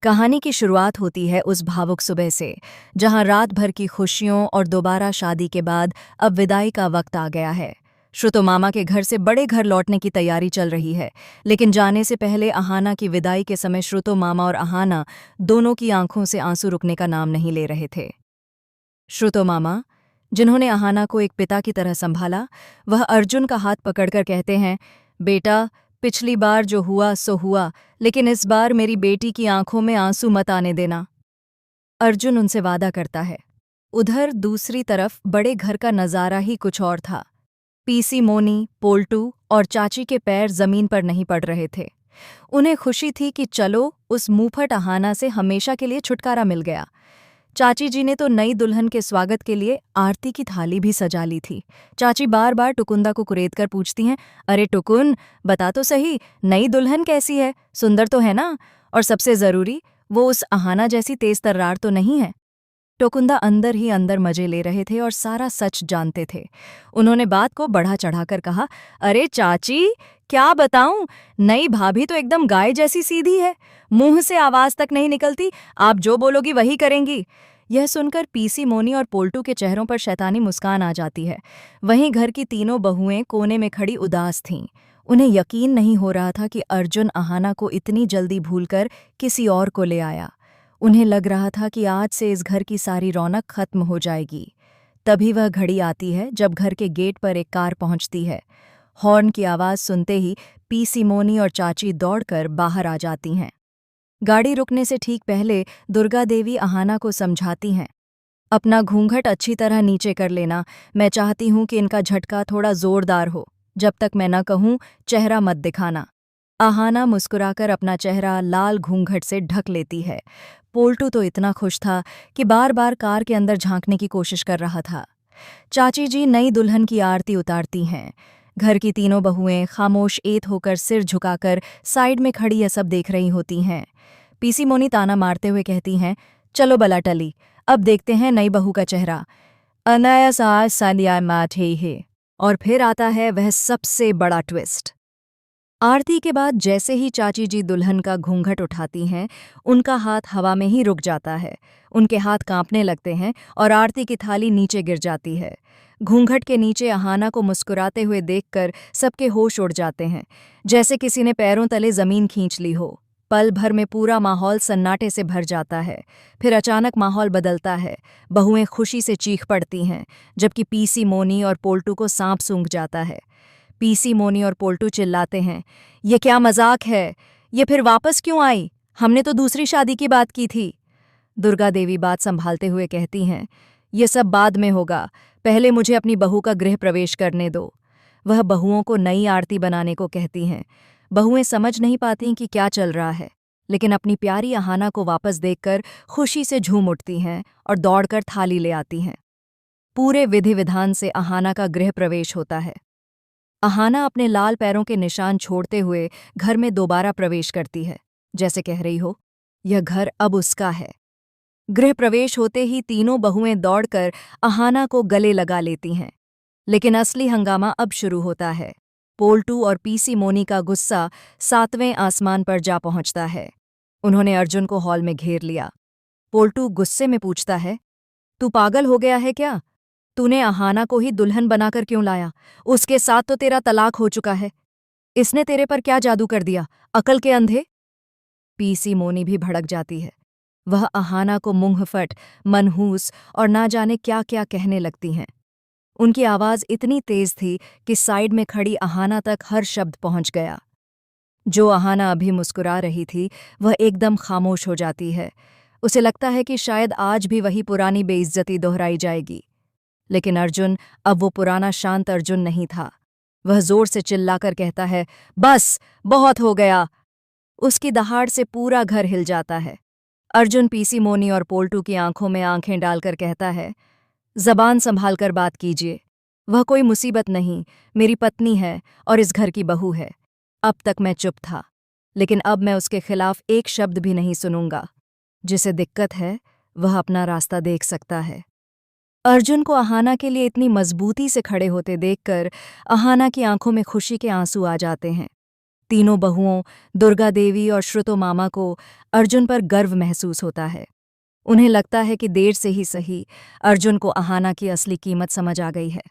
कहानी की शुरुआत होती है उस भावुक सुबह से, जहां रात भर की खुशियों और दोबारा शादी के बाद अब विदाई का वक्त आ गया है। श्रुतो मामा के घर से बड़े घर लौटने की तैयारी चल रही है, लेकिन जाने से पहले अहाना की विदाई के समय श्रुतो मामा और अहाना दोनों की आंखों से आंसू रुकने का नाम नहीं ले रहे थे। श्रुतो मामा, जिन्होंने अहाना को एक पिता की तरह संभाला, वह अर्जुन का हाथ पकड़कर कहते हैं, बेटा, पिछली बार जो हुआ सो हुआ, लेकिन इस बार मेरी बेटी की आंखों में आंसू मत आने देना। अर्जुन उनसे वादा करता है। उधर दूसरी तरफ बड़े घर का नजारा ही कुछ और था। पीसी मोनी, पोल्टू और चाची के पैर जमीन पर नहीं पड़ रहे थे। उन्हें खुशी थी कि चलो, उस मुंहफट अहाना से हमेशा के लिए छुटकारा मिल गया। चाची जी ने तो नई दुल्हन के स्वागत के लिए आरती की थाली भी सजा ली थी। चाची बार बार टुकुंदा को कुरेदकर पूछती हैं, अरे टुकुन, बता तो सही, नई दुल्हन कैसी है, सुंदर तो है ना? और सबसे जरूरी, वो उस अहाना जैसी तेज तर्रार तो नहीं है? टोकुंदा अंदर ही अंदर मजे ले रहे थे और सारा सच जानते थे। उन्होंने बात को बढ़ा चढ़ाकर कहा, अरे चाची, क्या बताऊं, नई भाभी तो एकदम गाय जैसी सीधी है, मुंह से आवाज तक नहीं निकलती, आप जो बोलोगी वही करेंगी। यह सुनकर पीसी मोनी और पोल्टू के चेहरों पर शैतानी मुस्कान आ जाती है। वहीं घर की तीनों बहुएं कोने में खड़ी उदास थीं। उन्हें यकीन नहीं हो रहा था कि अर्जुन अहाना को इतनी जल्दी भूलकर किसी और को ले आया। उन्हें लग रहा था कि आज से इस घर की सारी रौनक खत्म हो जाएगी। तभी वह घड़ी आती है जब घर के गेट पर एक कार पहुंचती है। हॉर्न की आवाज़ सुनते ही पीसी मोनी और चाची दौड़कर बाहर आ जाती हैं। गाड़ी रुकने से ठीक पहले दुर्गा देवी अहाना को समझाती हैं, अपना घूंघट अच्छी तरह नीचे कर लेना, मैं चाहती हूं कि इनका झटका थोड़ा जोरदार हो, जब तक मैं न कहूं चेहरा मत दिखाना। अहाना मुस्कुराकर अपना चेहरा लाल घूंघट से ढक लेती है। पोल्टू तो इतना खुश था कि बार बार कार के अंदर झांकने की कोशिश कर रहा था। चाची जी नई दुल्हन की आरती उतारती हैं। घर की तीनों बहुएं खामोश एत होकर सिर झुकाकर साइड में खड़ी यह सब देख रही होती हैं। पीसी मोनी ताना मारते हुए कहती हैं, चलो बला टली, अब देखते हैं नई बहू का चेहरा। अनया सास सालिया माठे है। और फिर आता है वह सबसे बड़ा ट्विस्ट। आरती के बाद जैसे ही चाची जी दुल्हन का घूंघट उठाती हैं, उनका हाथ हवा में ही रुक जाता है। उनके हाथ कांपने लगते हैं और आरती की थाली नीचे गिर जाती है। घूंघट के नीचे अहाना को मुस्कुराते हुए देखकर सबके होश उड़ जाते हैं, जैसे किसी ने पैरों तले जमीन खींच ली हो। पल भर में पूरा माहौल सन्नाटे से भर जाता है। फिर अचानक माहौल बदलता है। बहुएं खुशी से चीख पड़ती हैं, जबकि पीसी मोनी और पोल्टू को सांप सूंघ जाता है। पीसी मोनी और पोल्टू चिल्लाते हैं, ये क्या मजाक है, ये फिर वापस क्यों आई, हमने तो दूसरी शादी की बात की थी। दुर्गा देवी बात संभालते हुए कहती हैं, ये सब बाद में होगा, पहले मुझे अपनी बहू का गृह प्रवेश करने दो। वह बहुओं को नई आरती बनाने को कहती हैं। बहुएं समझ नहीं पातीं कि क्या चल रहा है, लेकिन अपनी प्यारी अहाना को वापस देखकर खुशी से झूम उठती हैं और दौड़कर थाली ले आती हैं। पूरे विधि विधान से अहाना का गृह प्रवेश होता है। अहाना अपने लाल पैरों के निशान छोड़ते हुए घर में दोबारा प्रवेश करती है, जैसे कह रही हो, यह घर अब उसका है। गृह प्रवेश होते ही तीनों बहुएं दौड़कर अहाना को गले लगा लेती हैं। लेकिन असली हंगामा अब शुरू होता है। पोल्टू और पीसी मोनी का गुस्सा 7वें आसमान पर जा पहुंचता है। उन्होंने अर्जुन को हॉल में घेर लिया। पोल्टू गुस्से में पूछता है, तू पागल हो गया है क्या? तूने अहाना को ही दुल्हन बनाकर क्यों लाया? उसके साथ तो तेरा तलाक हो चुका है। इसने तेरे पर क्या जादू कर दिया, अकल के अंधे? पीसी मोनी भी भड़क जाती है। वह अहाना को मुंहफट, मनहूस और ना जाने क्या क्या कहने लगती हैं। उनकी आवाज इतनी तेज थी कि साइड में खड़ी अहाना तक हर शब्द पहुंच गया। जो अहाना अभी मुस्कुरा रही थी, वह एकदम खामोश हो जाती है। उसे लगता है कि शायद आज भी वही पुरानी बेइज्जती दोहराई जाएगी। लेकिन अर्जुन अब वो पुराना शांत अर्जुन नहीं था। वह जोर से चिल्लाकर कहता है, बस, बहुत हो गया। उसकी दहाड़ से पूरा घर हिल जाता है। अर्जुन पीसी मोनी और पोल्टू की आंखों में आंखें डालकर कहता है, जबान संभाल कर बात कीजिए। वह कोई मुसीबत नहीं, मेरी पत्नी है और इस घर की बहू है। अब तक मैं चुप था, लेकिन अब मैं उसके खिलाफ एक शब्द भी नहीं सुनूंगा। जिसे दिक्कत है, वह अपना रास्ता देख सकता है। अर्जुन को अहाना के लिए इतनी मजबूती से खड़े होते देखकर अहाना की आंखों में खुशी के आंसू आ जाते हैं। तीनों बहुओं दुर्गा देवी और श्रुतो मामा को अर्जुन पर गर्व महसूस होता है। उन्हें लगता है कि देर से ही सही अर्जुन को अहाना की असली कीमत समझ आ गई है।